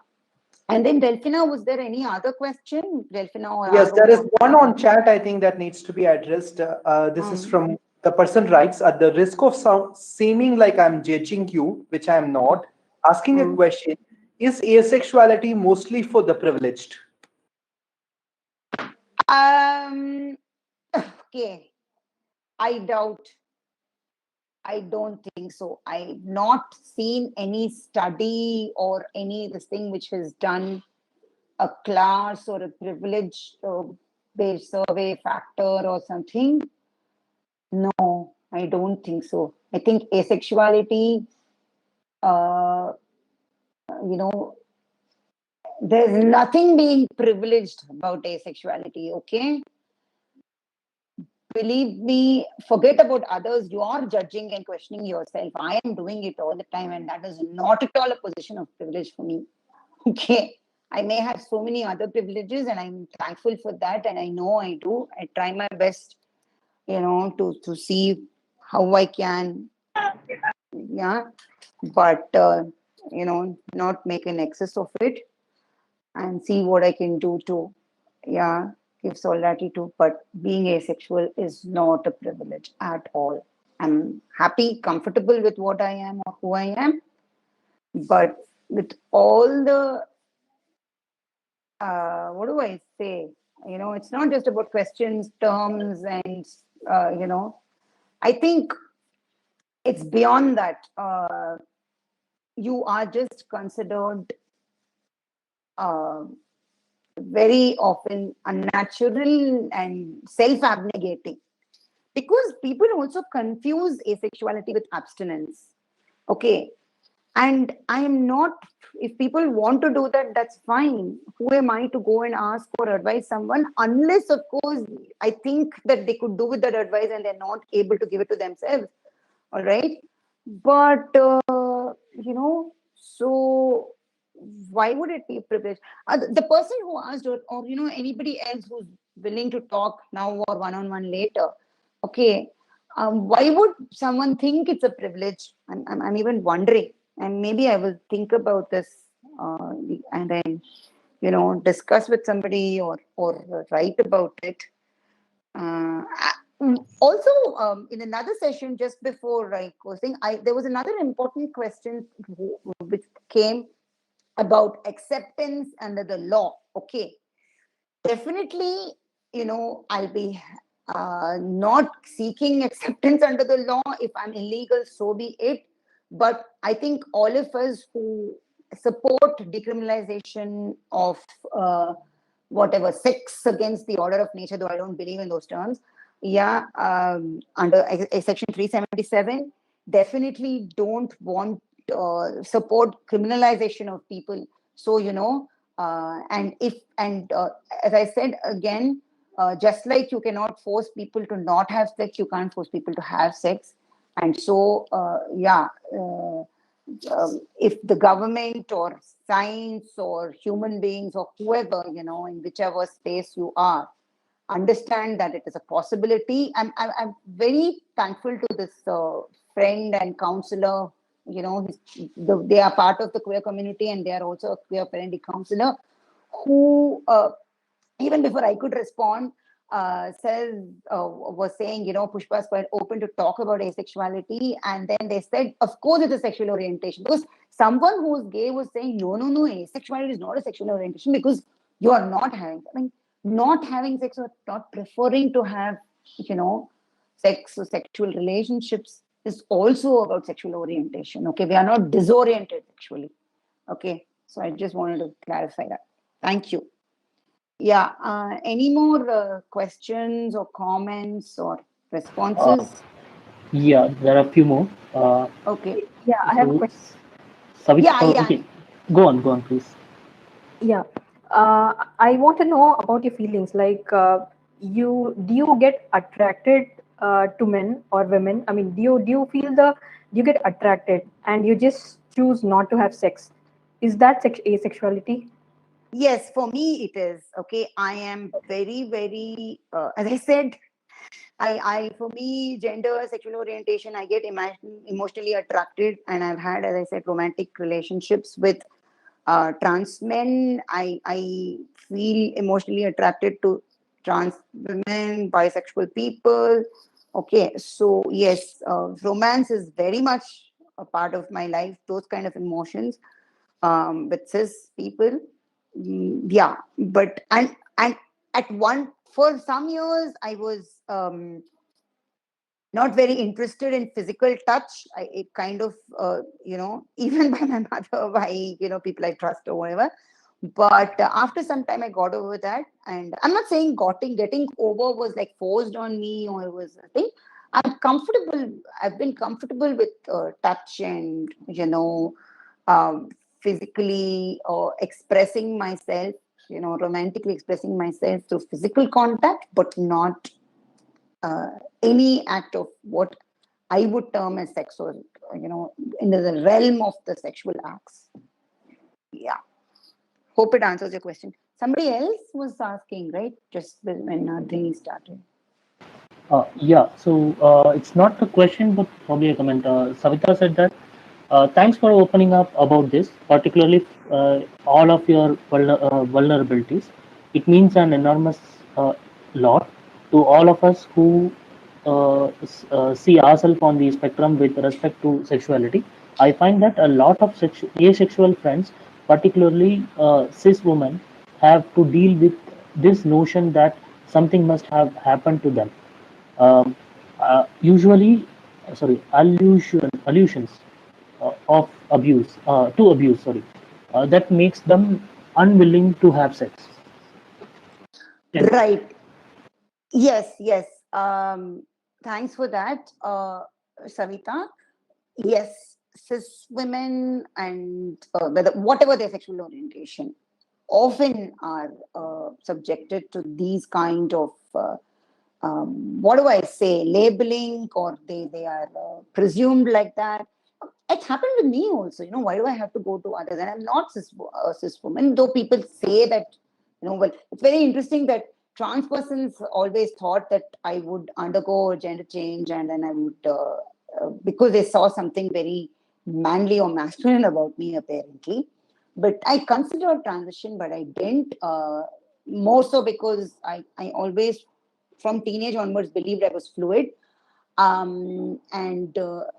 And then Delphina, was there any other question? Delphina or Yes, there is Aaron? one on chat, I think, that needs to be addressed. This is from the person writes, at the risk of seeming like I'm judging you, which I'm not, asking a question, is asexuality mostly for the privileged? Okay. I doubt. I don't think so. I've not seen any study or any this thing which has done a class or a privilege based survey factor or something. No, I don't think so. I think asexuality, uh, you know, there's nothing being privileged about asexuality, okay? believe me, forget about others. You are judging and questioning yourself. I am doing it all the time, and that is not at all a position of privilege for me. Okay. I may have so many other privileges, and I'm thankful for that. And I know I do. I try my best, to see how I can, yeah, but, not make an excess of it, and see what I can do to, yeah, give solidarity to. But being asexual is not a privilege at all. I'm happy, comfortable with what I am or who I am, but with all the, what do I say? It's not just about questions, terms, and, I think it's beyond that. You are just considered uh, very often unnatural and self-abnegating, because people also confuse asexuality with abstinence. Okay. And I am not, if people want to do that, that's fine. Who am I to go and ask or advise someone? Unless, of course, I think that they could do with that advice and they're not able to give it to themselves. All right. But, so why would it be a privilege? The person who asked, or anybody else who's willing to talk now or one-on-one later, okay, why would someone think it's a privilege? I'm even wondering, and maybe I will think about this, and then discuss with somebody, or write about it. Also, in another session just before I was saying, there was another important question which came about acceptance under the law. Okay, definitely, I'll be not seeking acceptance under the law. If I'm illegal, so be it. But I think all of us who support decriminalization of whatever sex against the order of nature, though I don't believe in those terms, yeah, under section 377, definitely don't want support criminalization of people. So and as I said again, just like you cannot force people to not have sex, you can't force people to have sex. And so if the government or science or human beings or whoever, in whichever space you are, understand that it is a possibility. I'm very thankful to this friend and counselor. They are part of the queer community, and they are also a queer parenting counselor, who even before I could respond, was saying, Pushpa is quite open to talk about asexuality. And then they said, of course, it's a sexual orientation. Because someone who was gay was saying, no, asexuality is not a sexual orientation because you are not having, not having sex or not preferring to have, sex or sexual relationships is also about sexual orientation. Okay, we are not disoriented sexually. Okay, so I just wanted to clarify that. Thank you. Yeah. Any more questions or comments or responses? Yeah, there are a few more. Okay. Yeah, I have a So, question. Okay. Go on, please. Yeah. I want to know about your feelings. Like, do you get attracted to men or women? I mean, do you feel do you get attracted and you just choose not to have sex? Is that asexuality? Yes, for me it is. Okay, I am very, very, as I said, for me, gender, sexual orientation, I get emotionally attracted, and I've had, as I said, romantic relationships with trans men. I feel emotionally attracted to trans women, bisexual people. Okay, so yes, romance is very much a part of my life. Those kind of emotions with cis people. Yeah, but and at one for some years I was not very interested in physical touch. It kind of, even by my mother, by, people I trust or whatever. But after some time, I got over that. And I'm not saying getting over was like forced on me or it was a thing. I'm comfortable. I've been comfortable with touch and, physically expressing myself, romantically expressing myself through physical contact, but not any act of what I would term as sex, or in the realm of the sexual acts. Yeah. Hope it answers your question. Somebody else was asking, right? Just when Dhini started. Yeah, so it's not a question, but probably a comment. Savita said that thanks for opening up about this, particularly all of your vulnerabilities. It means an enormous lot to all of us who see ourselves on the spectrum with respect to sexuality. I find that a lot of asexual friends, particularly cis women, have to deal with this notion that something must have happened to them. um, Usually, sorry, allusions of abuse to abuse, sorry, that makes them unwilling to have sex. Yes. Right. Yes, yes. Thanks for that, Savita. Yes, cis women and whatever their sexual orientation often are subjected to these kind of what do I say, labeling, or they are presumed like that. It's happened with me also. Why do I have to go to others? And I'm not cis woman, though people say that. Well, it's very interesting that trans persons always thought that I would undergo gender change, and then I would because they saw something very manly or masculine about me, apparently. But I considered transition, but I didn't. More so because I always, from teenage onwards, believed I was fluid. And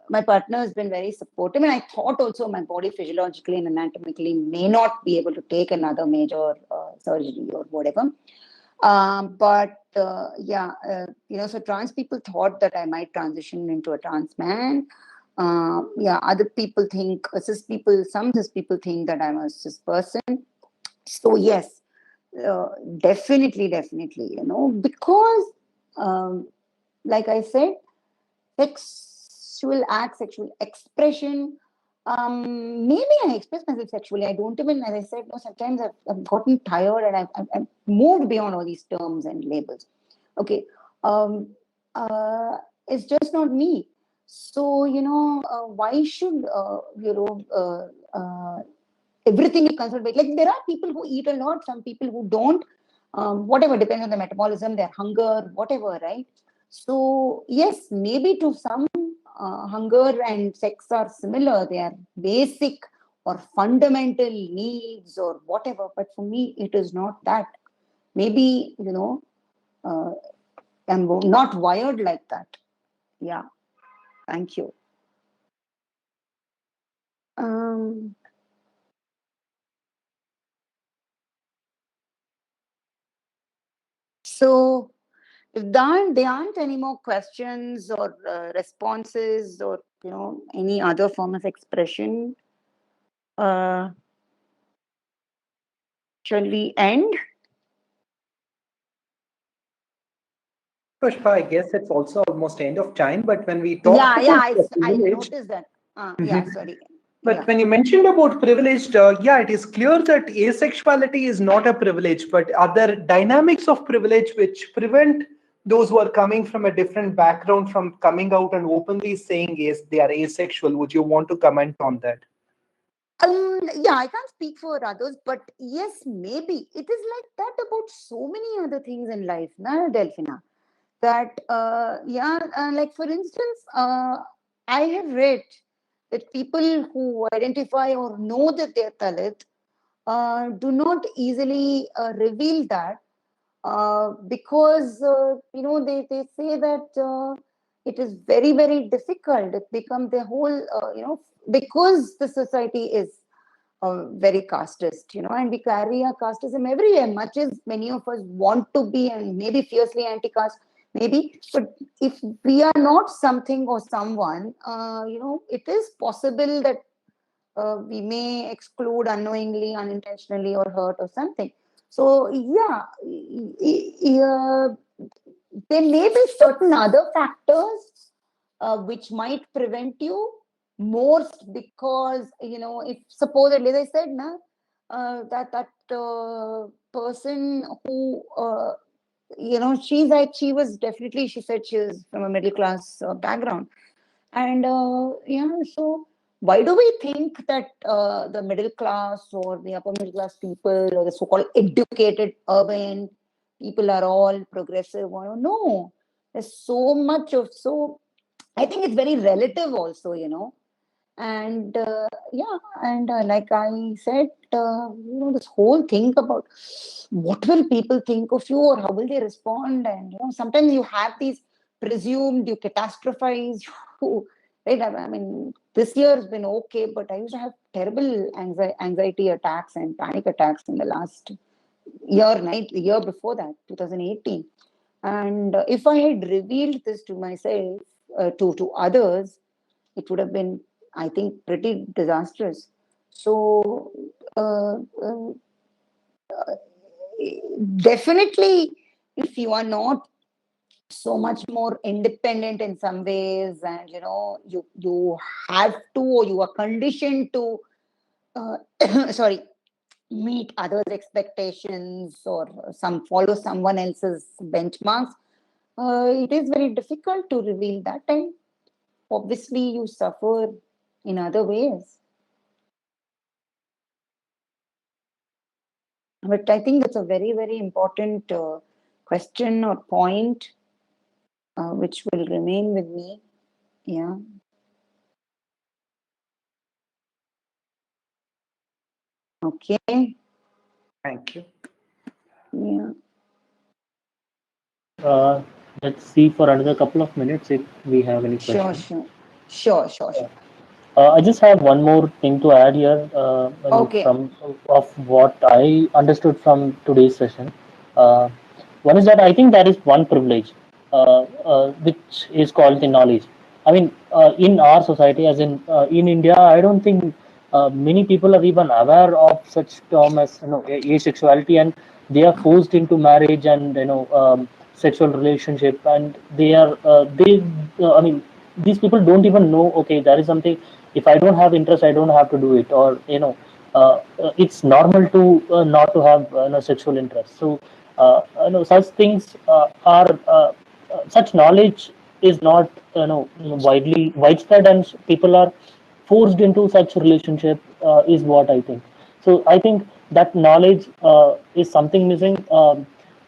my partner has been very supportive. And I thought also my body physiologically and anatomically may not be able to take another major surgery or whatever. So trans people thought that I might transition into a trans man. Other people think, some cis people think that I'm a cis person. So yes, definitely, because like I said, sexual act, sexual expression. Maybe I express myself sexually. I don't even, as I said, no. Sometimes I've gotten tired, and I've moved beyond all these terms and labels. Okay, it's just not me. So why should everything is considered like there are people who eat a lot, some people who don't. Whatever, depends on the metabolism, their hunger, whatever, right? So yes, maybe to some hunger and sex are similar. They are basic or fundamental needs or whatever. But for me, it is not that. Maybe, I'm not wired like that. Yeah. Thank you. So if there aren't any more questions or responses, or any other form of expression, shall we end? Pushpa, I guess it's also almost end of time, but when we talk I noticed that. Sorry. But when you mentioned about privileged, it is clear that asexuality is not a privilege, but are there dynamics of privilege which prevent those who are coming from a different background from coming out and openly saying yes, they are asexual? Would you want to comment on that? I can't speak for others, but yes, maybe it is like that about so many other things in life, na, Delphina? That like for instance, I have read that people who identify or know that they're Dalit do not easily reveal that because they say that it is very, very difficult. It becomes the whole because the society is very casteist, and we carry our casteism everywhere, much as many of us want to be and maybe fiercely anti-caste, maybe. But if we are not something or someone, it is possible that we may exclude unknowingly, unintentionally, or hurt or something. So there may be certain other factors which might prevent you, most because if supposedly, as I said, that person who she was definitely, she said she was from a middle class background. And so why do we think that the middle class or the upper middle class people or the so-called educated urban people are all progressive? No, there's so much of, so I think it's very relative also, and like I said, this whole thing about what will people think of you or how will they respond, and sometimes you have these presumed, you catastrophize, right? I mean, this year has been okay, but I used to have terrible anxiety attacks and panic attacks in the last year, the year before that, 2018. And if I had revealed this to myself, to others, it would have been, I think, pretty disastrous. So definitely, if you are not so much more independent in some ways, and you have to, or you are conditioned to sorry, meet others' expectations or follow someone else's benchmarks, it is very difficult to reveal that, and obviously you suffer in other ways. But I think that's a very, very important question or point, which will remain with me. Yeah. Okay. Thank you. Yeah. Uh, let's see for another couple of minutes if we have any Sure, questions. sure. Sure, sure, sure. I just have one more thing to add here. Okay. From of what I understood from today's session. Uh, One is that I think there is one privilege, which is called the knowledge. I mean, in our society, as in India, I don't think many people are even aware of such term as asexuality, and they are forced into marriage and sexual relationship, and I mean, these people don't even know, okay, there is something. If I don't have interest, I don't have to do it, or it's normal to not to have sexual interest. So such things are such knowledge is not widespread, and people are forced into such relationship, is what I think. So I think that knowledge is something missing,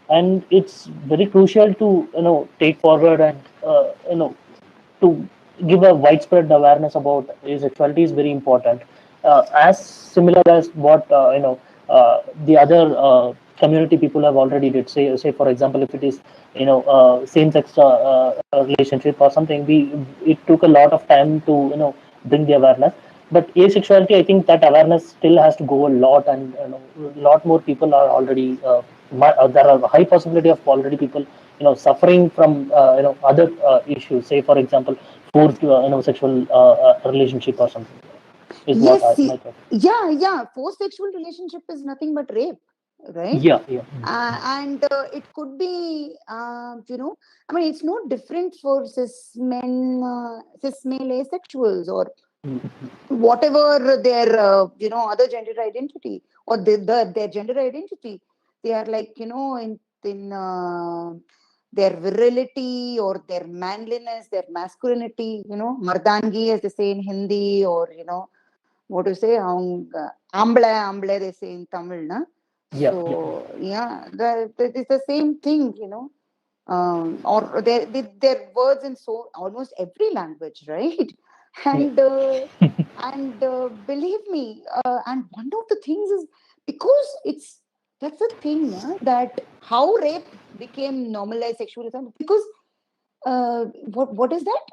and it's very crucial to take forward, and to give a widespread awareness about asexuality is very important. As similar as what the other community people have already did. Say for example, if it is same-sex relationship or something, it took a lot of time to bring the awareness. But asexuality, I think that awareness still has to go a lot, and a lot more people are already. There are a high possibility of already people suffering from other issues. Say for example, forced sexual relationship or something. Is what Yes. my thought. Yeah. Forced sexual relationship is nothing but rape, right? Yeah. And it could be, I mean, it's no different for cis male asexuals, or whatever their, other gender identity, or their gender identity. They are like, in their virility or their manliness, their masculinity, mardangi, as they say in Hindi, or, what to say, amble, they say in Tamil, na? So, it's the same thing, or their words in so almost every language, right? And believe me, and one of the things is, because that's the thing, that how rape became normalized sexualism, because what is that?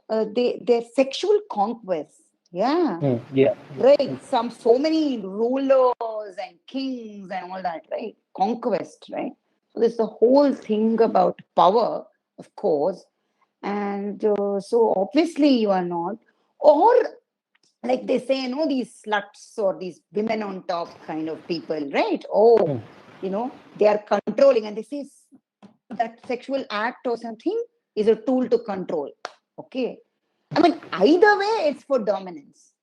Their sexual conquest. Yeah. Yeah. Right. So many rulers and kings and all that, right? Conquest, right? So there's the whole thing about power, of course. And so obviously you are not. Or like they say, these sluts or these women on top kind of people, right? Oh, they are controlling, and they say that sexual act or something is a tool to control. Okay. I mean, either way, it's for dominance,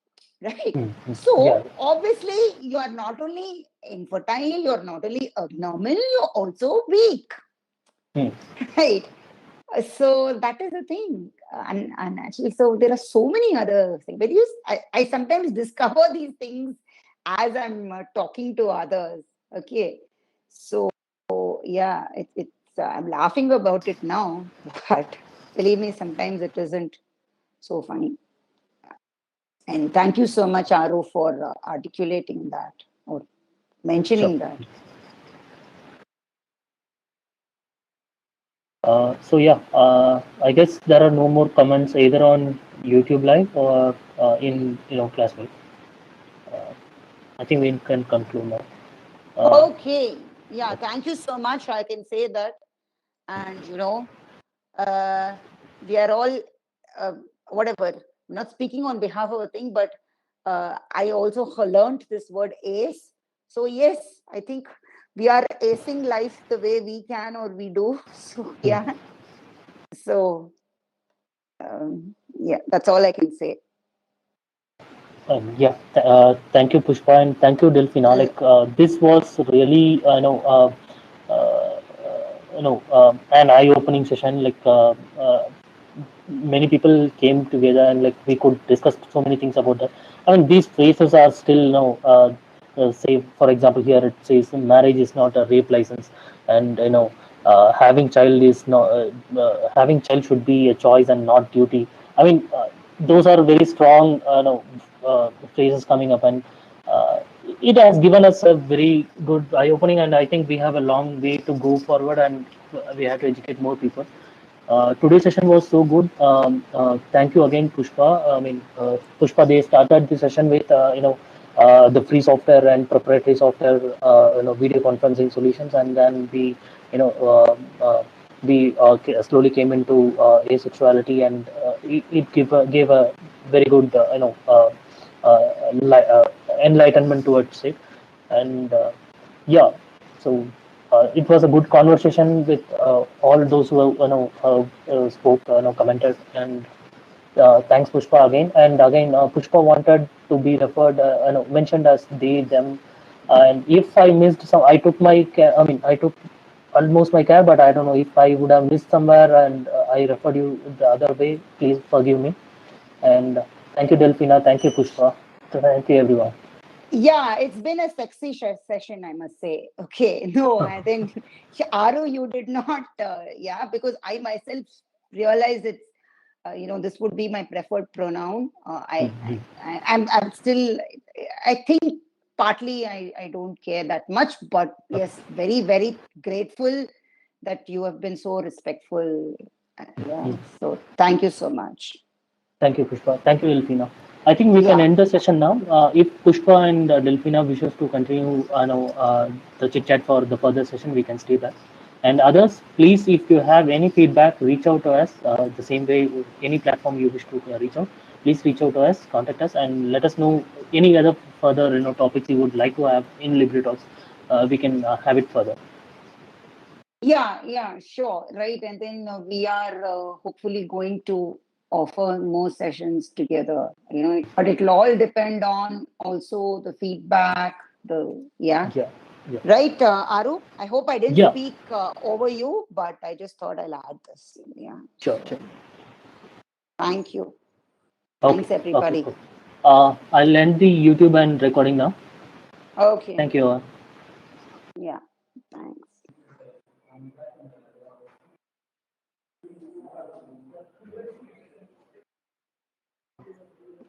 right? Yeah. So obviously, you are not only infertile, you're not only abnormal, you're also weak. Hmm. right? So that is the thing, and actually, so there are so many other things. But I sometimes discover these things as I'm talking to others. Okay, so yeah, it's I'm laughing about it now, but believe me, sometimes it isn't so funny. And thank you so much, Aru, for articulating that or Sure. mentioning that. So yeah, I guess there are no more comments either on YouTube Live or in Classroom. Uh, I think we can conclude now. Okay, yeah, thank you so much. I can say that, and uh, we are all uh, whatever. I'm not speaking on behalf of a thing, but I also learned this word ace. So yes, I think we are acing life the way we can or we do. So yeah, so yeah, that's all I can say. Yeah, thank you, Pushpa, and thank you, Delphina. Uh, Like this was really, an eye-opening session. Like many people came together and like we could discuss so many things about that. I mean, these phrases are still, say for example, here it says marriage is not a rape license, and having child should be a choice and not duty. I mean, those are very strong, phrases coming up, and it has given us a very good eye opening, and I think we have a long way to go forward, and we have to educate more people. Today's session was so good. Thank you again, Pushpa. I mean, Pushpa, they started the session with the free software and proprietary software, video conferencing solutions, and then slowly came into asexuality, and it gave a very good enlightenment towards it, and yeah, so it was a good conversation with all those who spoke, commented, and thanks Pushpa again. And again, Pushpa wanted to be referred, mentioned as they them. And if I missed some, I took my care. I mean, I took almost my care, but I don't know if I would have missed somewhere, and I referred you the other way. Please forgive me. And thank you, Delphina. Thank you, Pushpa. Thank you, everyone. Yeah, it's been a sexy session, I must say. Okay, no, I think Aru, you did not, yeah, because I myself realized it's, this would be my preferred pronoun. I'm still, I think partly I don't care that much, but yes, very, very grateful that you have been so respectful. Yeah, so thank you so much. Thank you, Pushpa. Thank you, Delphina. I think we can Yeah. end the session now. If Pushpa and Delphina wishes to continue, the chit chat for the further session, we can stay back. And others, please, if you have any feedback, reach out to us. The same way, any platform you wish to reach out, please reach out to us, contact us, and let us know any other further topics you would like to have in Libre Talks. We can have it further. Yeah, sure. Right. And then we are hopefully going to offer more sessions together, but it'll all depend on also the feedback, yeah. Yeah, yeah, Right, Aru? I hope I didn't yeah. speak over you, but I just thought I'll add this. Yeah. Sure, So sure. thank you. Okay, Thanks, okay, everybody. cool. I'll end the YouTube and recording now. Okay. Thank you. Yeah. Thanks.